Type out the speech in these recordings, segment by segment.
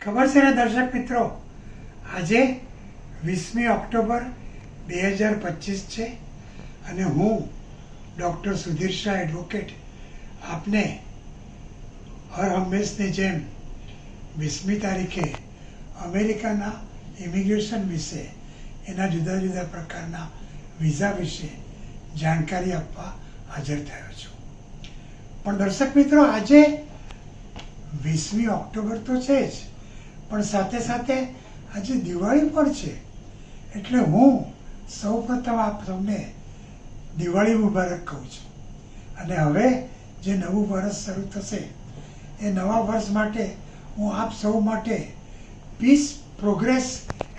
ખબર છે ને દર્શક મિત્રો, આજે 20મી ઓક્ટોબર 2025 છે અને હું ડૉક્ટર સુધીર શાહ એડવોકેટ આપને હર હંમેશની જેમ 20મી તારીખે અમેરિકાના ઇમિગ્રેશન વિશે, એના જુદા જુદા પ્રકારના વિઝા વિશે જાણકારી આપવા હાજર થયો છું. પણ દર્શક મિત્રો, આજે 20મી ઓક્ટોબર તો છે જ, પણ સાથે સાથે આજે દિવાળી પણ છે. એટલે હું સૌપ્રથમ આપ સૌને દિવાળી મુબારક કહું છું. અને હવે જે નવું વર્ષ શરૂ થશે એ નવા વર્ષ માટે હું આપ સૌ માટે પીસ, પ્રોગ્રેસ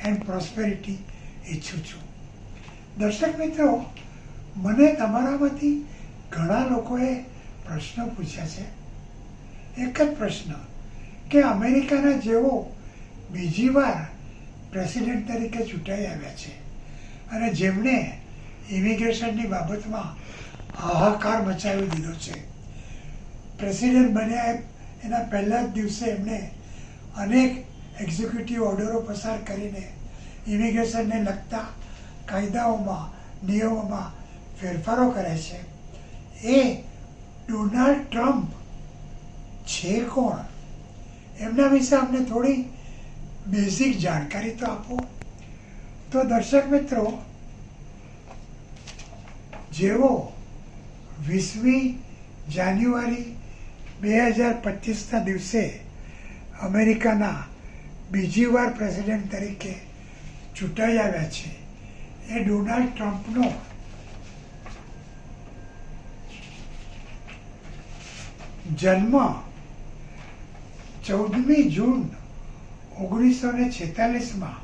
એન્ડ પ્રોસ્પેરિટી ઈચ્છું છું. દર્શક મિત્રો, મને તમારામાંથી ઘણા લોકોએ પ્રશ્નો પૂછ્યા છે. એક જ પ્રશ્ન કે અમેરિકાના જેઓ બીજી વાર પ્રેસિડેન્ટ તરીકે ચૂંટાઈ આવ્યા છે અને જેમણે ઇમિગ્રેશનની બાબતમાં હાહાકાર મચાવી દીધો છે, પ્રેસિડેન્ટ બન્યા એના પહેલા જ દિવસે એમણે અનેક એક્ઝિક્યુટિવ ઓર્ડરો પસાર કરીને ઇમિગ્રેશનને લગતા કાયદાઓમાં, નિયમોમાં ફેરફારો કરે છે. એ ડોનાલ્ડ ટ્રમ્પ છે કોણ? એમના વિશે અમને થોડી બેઝિક જાણકારી તો આપો. તો દર્શક મિત્રો, જેઓ 20મી જાન્યુઆરી 2025ના દિવસે અમેરિકાના બીજી વાર પ્રેસિડેન્ટ તરીકે ચૂંટાઈ આવ્યા છે, એ ડોનાલ્ડ ટ્રમ્પનો જન્મ 14મી જૂન 1946માં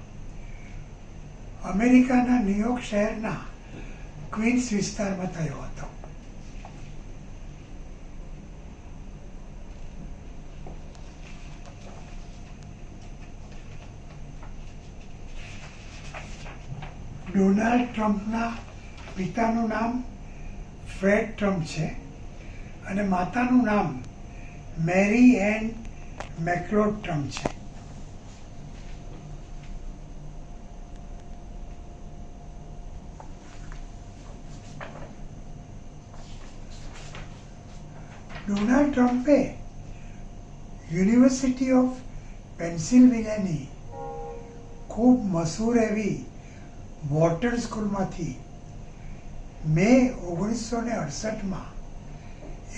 અમેરિકાના ન્યુયોર્ક શહેરના ક્વીન્સ વિસ્તારમાં થયો હતો. ડોનાલ્ડ ટ્રમ્પના પિતાનું નામ ફ્રેડ ટ્રમ્પ છે અને માતાનું નામ મેરી એન મેકલોડ ટ્રમ્પ છે. ડોનાલ્ડ ટ્રમ્પે યુનિવર્સિટી ઓફ પેન્સિલ્વેનિયાની ખૂબ મશહૂર એવી વોર્ટન સ્કૂલમાંથી મે 1968માં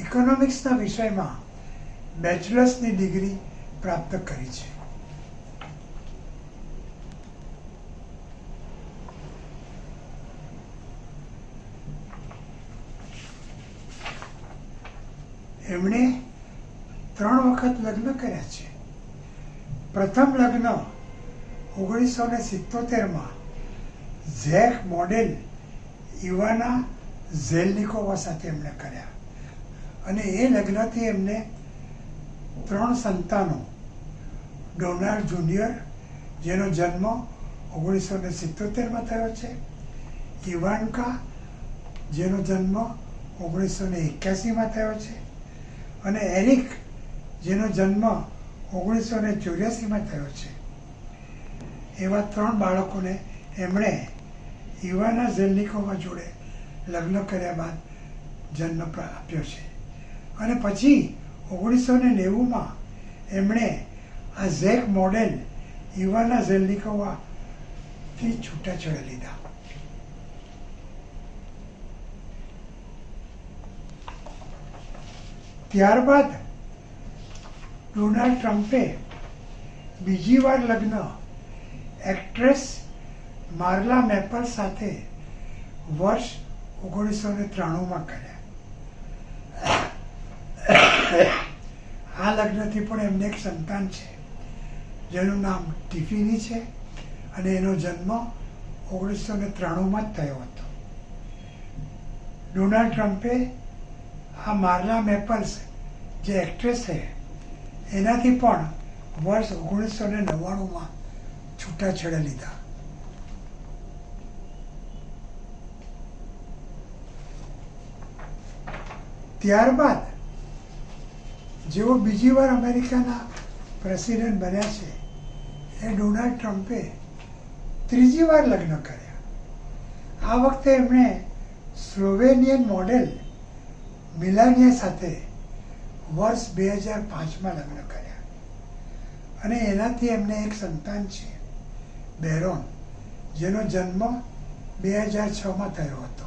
ઇકોનોમિક્સના વિષયમાં બેચલર્સની ડિગ્રી પ્રાપ્ત કરી છે. એમણે 3 વખત લગ્ન કર્યા છે. પ્રથમ લગ્ન 1977માં ઝેક મોડેલ ઇવાના ઝેલનિકોવા સાથે એમણે કર્યા અને એ લગ્નથી એમને 3 સંતાનો, ડોનાલ્ડ જુનિયર જેનો જન્મ 1977માં થયો છે, ઇવાન્કા જેનો જન્મ 1981માં થયો છે અને એરિક જેનો જન્મ 1984માં થયો છે. એવા 3 બાળકોને એમણે ઇવાના ઝેલનિકોવા જોડે લગ્ન કર્યા બાદ જન્મ આપ્યો છે. અને પછી 1990માં એમણે આ ઝેક મોડેલ ઇવાના ઝેલનિકોવાથી છૂટાછેડા લીધા. ત્યારબાદ ડોનાલ્ડ ટ્રમ્પે બીજી વાર લગ્ન એક્ટ્રેસ માર્લા મેપલ સાથે વર્ષ 1993માં કર્યા. આ લગ્નથી પણ એમને એક સંતાન છે જેનું નામ ટિફિની છે અને એનો જન્મ 1993માં જ થયો હતો. ડોનાલ્ડ ટ્રમ્પે આ માર્લા મેપલ્સ જે એક્ટ્રેસ છે એનાથી પણ વર્ષ 1999માં છૂટાછેડા લીધા. ત્યારબાદ જેઓ બીજી વાર અમેરિકાના પ્રેસિડેન્ટ બન્યા છે એ ડોનાલ્ડ ટ્રમ્પે ત્રીજી વાર લગ્ન કર્યા. આ વખતે એમણે સ્લોવેનિયન મોડેલ મિલાનિયા સાથે વર્ષ 2005માં લગ્ન કર્યા અને એનાથી એમને એક સંતાન છે, બેરોન, જેનો જન્મ 2006માં થયો હતો.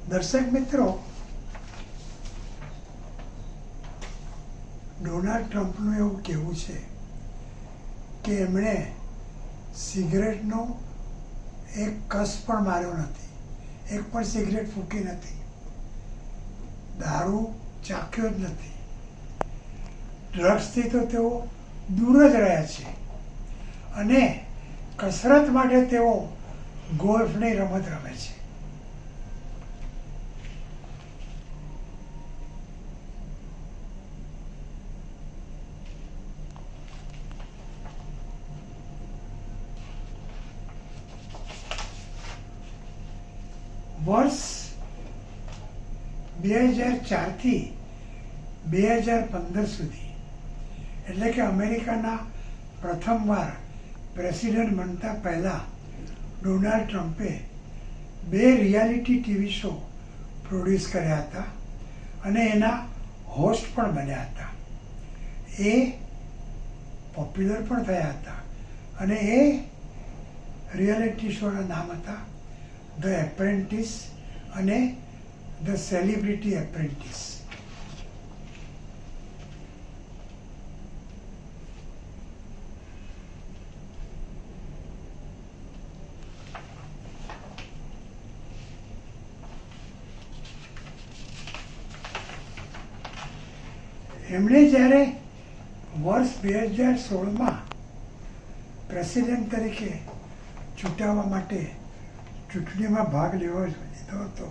દર્શક મિત્રો, ડોનાલ્ડ ટ્રમ્પનું એવું કહેવું છે કે એમણે સિગરેટનો એક કસ પણ માર્યો નથી, એક પણ સિગરેટ ફૂંકી નથી, દારૂ ચાખ્યો જ નથી, ડ્રગ્સથી તો તેઓ દૂર જ રહ્યા છે અને કસરત માટે તેઓ ગોલ્ફની રમત રમે છે. વર્ષ 2004થી 2015 સુધી, એટલે કે અમેરિકાના પ્રથમવાર પ્રેસિડન્ટ બનતા પહેલા ડોનાલ્ડ ટ્રમ્પે 2 રિયાલિટી ટીવી શો પ્રોડ્યુસ કર્યા હતા અને એના હોસ્ટ પણ બન્યા હતા. એ પોપ્યુલર પણ થયા હતા અને એ રિયાલિટી શોના નામ હતા ધ એપ્રેન્ટિસ અને ધ સેલિબ્રિટી એપ્રેન્ટિસ. એમણે જ્યારે વર્ષ 2016માં પ્રેસિડેન્ટ તરીકે ચૂંટાવા માટે ચૂંટણીમાં ભાગ લીધો હતો,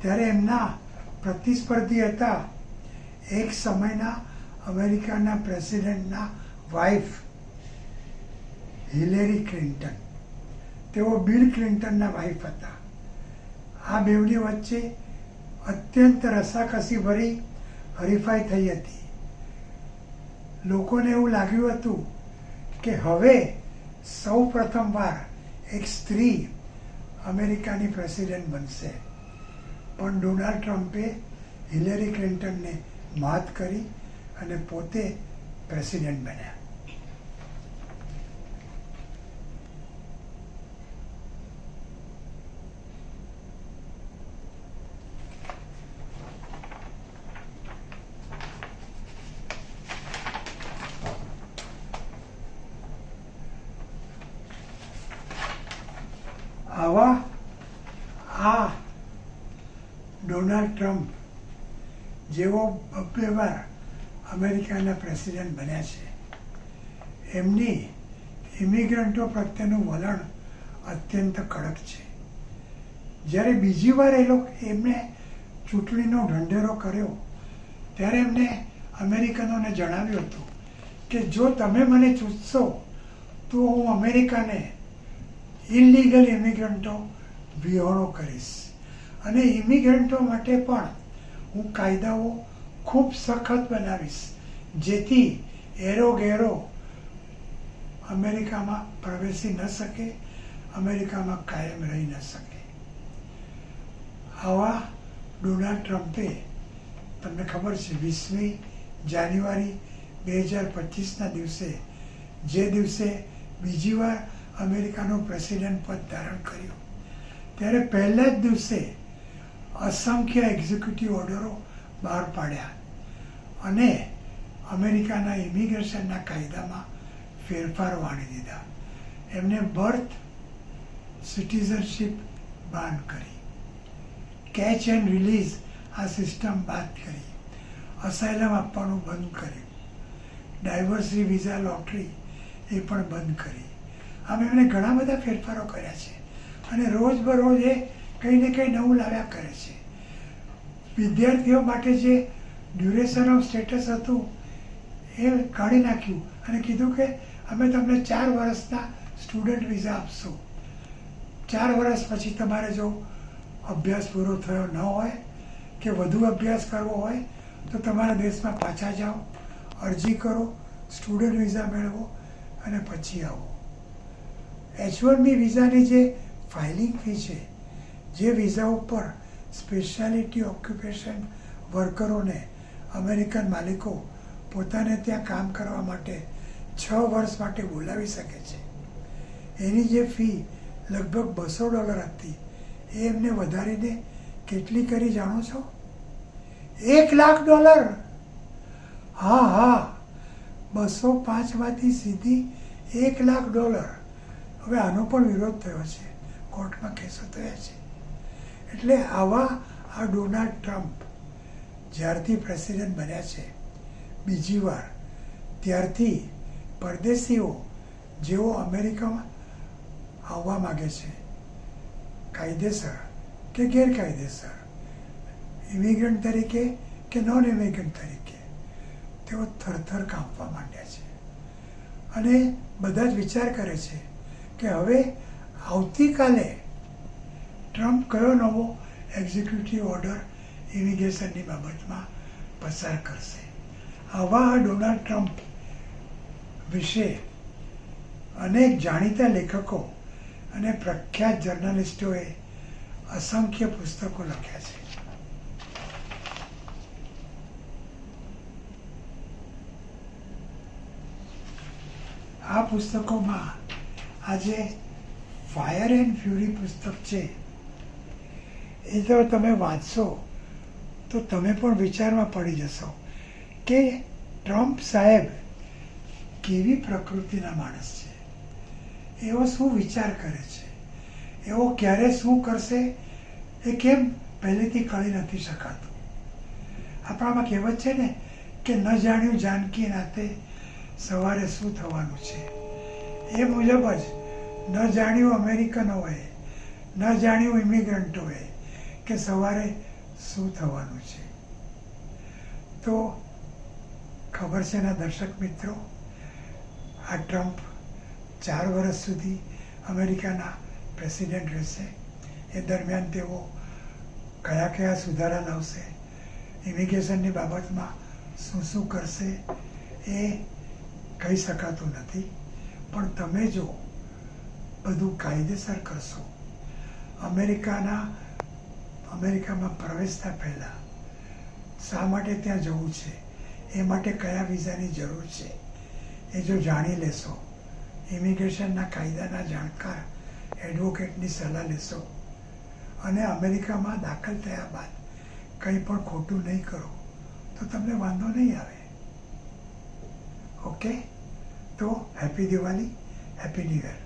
ત્યારે એમના પ્રતિસ્પર્ધી હતા એક સમયના અમેરિકાના પ્રેસિડેન્ટના વાઇફ હિલેરી ક્લિન્ટન. તેઓ બિલ ક્લિન્ટનના વાઇફ હતા. આ બેવની વચ્ચે અત્યંત રસાકસી ભરી હરીફાઈ થઈ હતી. લોકોને એવું લાગ્યું હતું કે હવે સૌ પ્રથમવાર એક સ્ત્રી અમેરિકાની પ્રેસિડેન્ટ બનશે, પણ ડોનાલ્ડ ટ્રમ્પે હિલેરી ક્લિન્ટનને માત કરી અને પોતે પ્રેસિડેન્ટ બન્યા. આ ડોનાલ્ડ ટ્રમ્પ જેવો 2 વાર અમેરિકાના પ્રેસિડેન્ટ બન્યા છે, એમની ઇમિગ્રન્ટો પ્રત્યેનું વલણ અત્યંત કડક છે. જ્યારે બીજી વાર એમણે ચૂંટણીનો ઢંઢેરો કર્યો ત્યારે એમને અમેરિકનોને જણાવ્યું હતું કે જો તમે મને ચૂંટશો તો હું અમેરિકાને ઇલીગલ ઇમિગ્રન્ટો વિહોણો કરીશ અને ઇમિગ્રન્ટો માટે પણ હું કાયદાઓ ખૂબ સખત બનાવીશ, જેથી એરો-ગેરો અમેરિકામાં પ્રવેશી ન શકે, અમેરિકામાં કાયમ રહી ન શકે. આવા ડોનાલ્ડ ટ્રમ્પે, તમને ખબર છે, 20મી જાન્યુઆરી 2025ના દિવસે, જે દિવસે બીજી વાર અમેરિકાનું પ્રેસિડેન્ટ પદ ધારણ કર્યું, ત્યારે પહેલા જ દિવસે અસંખ્ય એક્ઝિક્યુટિવ ઓર્ડરો બહાર પાડ્યા અને અમેરિકાના ઇમિગ્રેશનના કાયદામાં ફેરફારો આણી દીધા. એમને બર્થ સિટીઝનશીપ બાન કરી, કેચ એન્ડ રિલીઝ આ સિસ્ટમ બાદ કરી, અસાયલમ આપવાનું બંધ કર્યું, ડાયવર્સરી વિઝા લોટરી એ પણ બંધ કરી. આમ એમણે ઘણા બધા ફેરફારો કર્યા છે અને રોજબરોજ એ કંઈ ને કંઈ નવું લાવ્યા કરે છે. વિદ્યાર્થીઓ માટે જે ડ્યુરેશન ઓફ સ્ટેટસ હતું એ કાઢી નાખ્યું અને કીધું કે અમે તમને 4 વર્ષના સ્ટુડન્ટ વિઝા આપશું. 4 વર્ષ પછી તમારે જો અભ્યાસ પૂરો થયો ન હોય કે વધુ અભ્યાસ કરવો હોય તો તમારા દેશમાં પાછા જાઓ, અરજી કરો, સ્ટુડન્ટ વિઝા મેળવો અને પછી આવો. H1B વિઝાની જે ફાઇલિંગ ફી છે, જે વિઝા ઉપર સ્પેશિયાલિટી ઓક્યુપેશન વર્કરોને અમેરિકન માલિકો પોતાને ત્યાં કામ કરવા માટે 6 વર્ષ માટે બોલાવી શકે છે, એની જે ફી લગભગ $200 હતી એ એમને વધારીને કેટલી કરી જાણો છો? $1 લાખ. હા, 205માંથી સીધી $1 લાખ. હવે આનો પણ વિરોધ થયો છે, કોર્ટમાં કેસો થયા છે. એટલે આ ડોનાલ્ડ ટ્રમ્પ જ્યારથી પ્રેસિડેન્ટ બન્યા છે બીજી વાર, ત્યારથી પરદેશીઓ જેઓ અમેરિકામાં આવવા માગે છે, કાયદેસર કે ગેરકાયદેસર, ઇમિગ્રન્ટ તરીકે કે નોન ઇમિગ્રન્ટ તરીકે, તેઓ થરથર કાંપવા માંડ્યા છે. અને બધા જ વિચાર કરે છે કે હવે આવતીકાલે ટ્રમ્પ કયો નવો એક્ઝિક્યુટિવ ઓર્ડર ઇમિગ્રેશનની બાબતમાં પસાર કરશે. આવા ડોનાલ્ડ ટ્રમ્પ વિશે અનેક જાણીતા લેખકો અને પ્રખ્યાત જર્નલિસ્ટોએ અસંખ્ય પુસ્તકો લખ્યા છે. આ પુસ્તકોમાં આજે ફાયર એન્ડ ફ્યુરી પુસ્તક છે, એ જો તમે વાંચશો તો તમે પણ વિચારમાં પડી જશો કે ટ્રમ્પ સાહેબ કેવી પ્રકૃતિના માણસ છે, એવો શું વિચાર કરે છે, એવો ક્યારે શું કરશે એ કેમ પહેલેથી કળી નથી શકાતું. આપણામાં કહેવત છે ને કે ન જાણ્યું જાનકી નાતે સવારે શું થવાનું છે, એ મુજબ જ ન જાણ્યું અમેરિકનોએ, ન જાણ્યું ઇમિગ્રન્ટોએ કે સવારે શું થવાનું છે. તો ખબર છે ને દર્શક મિત્રો, આ ટ્રમ્પ 4 વર્ષ સુધી અમેરિકાના પ્રેસિડેન્ટ રહેશે. એ દરમિયાન તેઓ કયા કયા સુધારા લાવશે, ઇમિગ્રેશનની બાબતમાં શું કરશે એ કહી શકાતું નથી. પણ તમે જો બધું કાયદેસર કરશો, અમેરિકામાં પ્રવેશતા પહેલાં શા માટે ત્યાં જવું છે, એ માટે કયા વિઝાની જરૂર છે, એ જો જાણી લેશો, ઇમિગ્રેશનના કાયદાના જાણકાર એડવોકેટની સલાહ લેશો અને અમેરિકામાં દાખલ થયા બાદ કંઈ પણ ખોટું નહીં કરો તો તમને વાંધો નહીં આવે. ઓકે, તો happy Diwali, happy new year.